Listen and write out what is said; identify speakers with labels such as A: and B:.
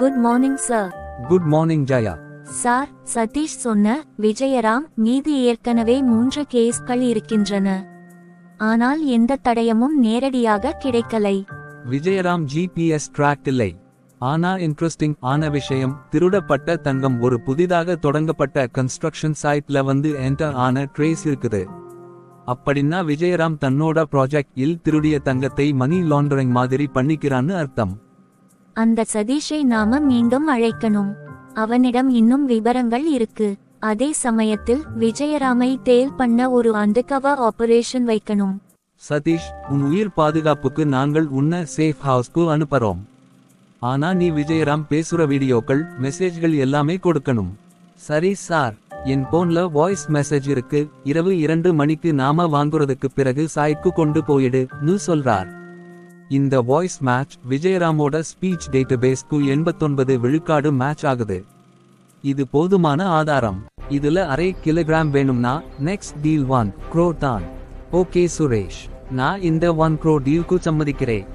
A: Good morning sir.
B: Good morning Jaya.
A: Sir, Satish சொன்ன விஜயராம் மீது ஏற்கனவே 3 கேஸ்கள் இருக்கின்றன. ஆனால் எந்த தடயமும் நேரடியாக கிடைக்கலை.
B: விஜயராம் ஜிபிஎஸ் ட்ராக் இல்லை. ஆனா இன்ட்ரெஸ்டிங் ஆன விஷயம், திருடப்பட்ட தங்கம் ஒரு புதிதாக தொடங்கப்பட்ட கன்ஸ்ட்ரக்ஷன் சைட்ல வந்து என்டர் ஆன ட்ரேஸ் இருக்குது. அப்படின்னா விஜயராம் தன்னோட ப்ராஜெக்ட் இல் திருடிய தங்கத்தை மணி லாண்டரிங் மாதிரி பண்ணிக்கிறான்னு அர்த்தம்.
A: அந்த சதீஷை நாம மீண்டும் அழைக்கணும். அவனிடம் இன்னும் விவரங்கள் இருக்கு. அதே சமயத்தில் விஜயராமை டேல் பண்ண ஒரு அண்டர்கவர் ஆபரேஷன் வைக்கணும்.
B: சதீஷ், உன் உயிர் பாதுகாப்புக்கு நாங்கள் உன்னை சேஃப் ஹவுஸ்க்கு அனுப்புறோம். ஆனா நீ விஜயராம் பேசுற வீடியோக்கள், மெசேஜ்கள் எல்லாமே கொடுக்கணும். சரி சார், என் போன்ல வாய்ஸ் மெசேஜ் இருக்கு. இரவு 2 மணிக்கு நாம வாங்குறதுக்கு பிறகு சாய்க்கு கொண்டு போயிடுன்னு சொல்றார். இந்த வாய்ஸ் மேட்ச் விஜயராமோட ஸ்பீச் டேட்டாபேஸ்க்கு 89 விழுக்காடு மேட்ச் ஆகுது. இது போதுமான ஆதாரம். இதுல அரை கிலோகிராம் வேணும்னா நெக்ஸ்ட் டீல் 1 crore தான். ஓகே சுரேஷ், நான் இந்த 1 crore டீல்க்கு சம்மதிக்கிறேன்.